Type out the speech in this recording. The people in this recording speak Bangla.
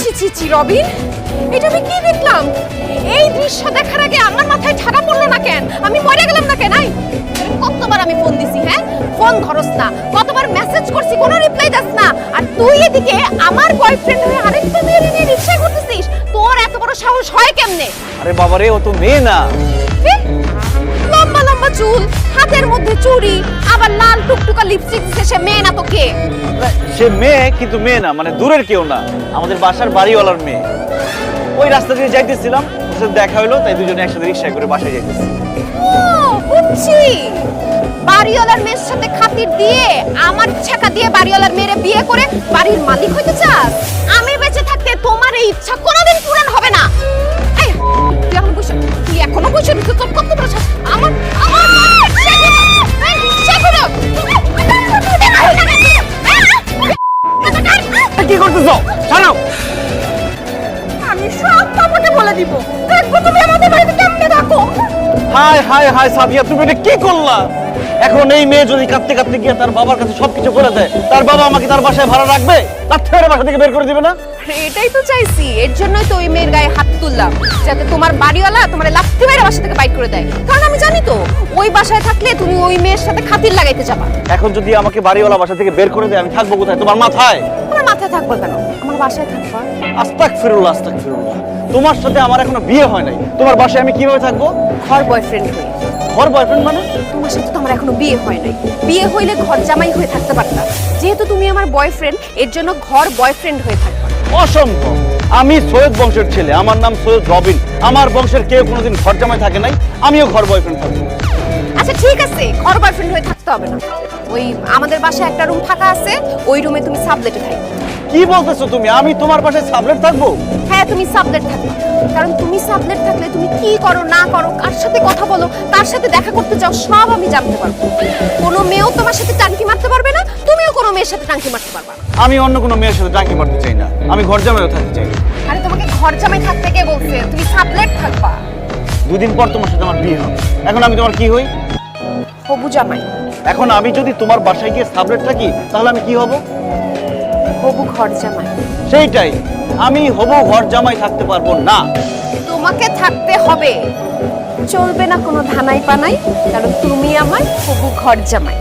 ছি ছি ছি রবিন, এটা আমি কি দেখলাম? এই দৃশ্য দেখার আগে আমার মাথায় ঠাড়া পড়লো না কেন? আমি মরে গেলাম না কেন? কতবার আমি ফোন দিছি, হ্যাঁ ফোন ধরস না, কতবার মেসেজ করছি কোনো রিপ্লাই দাস না, আর তুই এদিকে আমার বয়ফ্রেন্ড হয়ে আরেকটা মেয়ে নিয়ে রিকশা করতেছিস। তোর এত বড় সাহস হয় কেমনে? আরে বাবা রে, ও তো মেয়ে না। লম্বা লম্বা চুল, হাতের মধ্যে চুড়ি, আবার লাল টুকটুকা লিপস্টিক দিছে, সে মেয়ে না তো কে? সে মেয়ে কিন্তু মেয়ে না, মানে দূরের কেউ না, আমাদের বাসার বাড়িওয়ালার মেয়ে। ওই রাস্তা দিয়ে যাইতেছিলাম, ওর সাথে দেখা হলো, তাই দুজনে একসাথে রিকশায় করে বাসায় যাইতেছি। ও বুঝছি, বাড়িওয়ালার মেয়ের সাথে খাতির দিয়ে আমার ইচ্ছাকা দিয়ে বাড়িওয়ালার মেয়েরে বিয়ে করে বাড়ির মালিক হইতে চাস? আমি বেঁচে থাকতে তোমার এই ইচ্ছা কোনোদিন পূরণ হবে না। এই, তুই এখনো বসে তোর কত বড় সাহস! আমার কি করতেছো? ছাড়াও। আমি সব পাপাকে বলে দিব, দেখবো তুমি আমাদের বাড়িতে কেমনে থাকো। হাই হাই হাই সাবিয়া, তুমি এটা কি করলা? এখন এই মেয়ে যদি কাঁদতে কাঁদতে গিয়ে তার বাবার কাছে সবকিছু বলে দেয়, তার বাবা আমাকে তার বাসায় ভাড়া রাখবে? তার থেকে বাসা থেকে বের করে দিবে না? এটাই তো চাইছি, এর জন্যই তো ওই মেয়ের গায়ে হাত তুললাম, যাতে তোমার বাড়িওয়ালা তোমার লাথি মেরে বাসা থেকে বাইর করে দেয়। কারণ আমি জানি তো ওই বাসায় থাকলে তুমি ওই মেয়ের সাথে খাতির লাগাইতে যাবা। এখন যদি আমাকে বাড়িওয়ালা বাসা থেকে বের করে দেয়, আমি থাকবো কোথায়? তোমার মাথায়? আমার মাথায় থাকবো কেন? আমার বাসায় থাকবা। আস্তাগফিরুল্লাহ, আস্তাগফিরুল্লাহ। তোমার সাথে আমার এখনো বিয়ে হয় নাই, তোমার বাসায় আমি কিভাবে থাকবো? ঘর বয়ফ্রেন্ড হয়ে। ঘর বয়ফ্রেন্ড মানে? তোমার সাথে তো আমার এখনো বিয়ে হয় নাই, বিয়ে হইলে ঘর জামাই হয়ে থাকতে পারতা। যেহেতু তুমি আমার বয়ফ্রেন্ড, এর জন্য ঘর বয়ফ্রেন্ড হয়ে থাকবা। অসম্ভব। আমি সৈয়দ বংশের ছেলে, আমার নাম সৈয়দ রবিন। আমার বংশের কেউ কোনোদিন ঘর জামাই থাকে নাই, আমিও ঘর বয়ফ্রেন্ড থাকবো। আচ্ছা ঠিক আছে, ঘর বয়ফ্রেন্ড হয়ে থাকতে হবে না। ওই আমাদের বাসায় একটা রুম ফাঁকা আছে, ওই রুমে তুমি সাবলেটে থাকবে। কি বলতেছো তুমি? আমি তোমার বাসায় সাবলেট থাকবো? হ্যাঁ, তুমি সাবলেট থাকবে, কারণ তুমি সাবলেট থাকলে তুমি কি করো না করো, কার সাথে কথা বলো, কার সাথে দেখা করতে যাও, সব আমি জানতে পারবো। কোনো মেয়েও তোমার সাথে টাঙ্কি মারতে পারবে না, তুমিও কোনো মেয়ের সাথে টাঙ্কি মারতে পারবে না। আমি অন্য কোনো মেয়ের সাথে টাঙ্কি মারতে চাই না, আমি ঘর জামাইও থাকতে চাই না। আরে তোমাকে ঘর জামাই থাকতে কে বলছে? তুমি সাবলেট থাকবা। দুদিন পর তোমার সাথে আমার বিয়ে হবে, এখন আমি তোমার কি হই? হবু জামাই। এখন আমি যদি তোমার বাসায় গিয়ে সাবলেট থাকি, তাহলে আমি কি হব? হবু ঘর জামাই। সেইটাই, আমি হবু ঘর জামাই থাকতে পারবো না। তোমাকে থাকতে হবে, চলবে না কোনো ধানাই পানাই, কারণ তুমি আমার হবু ঘর জামাই।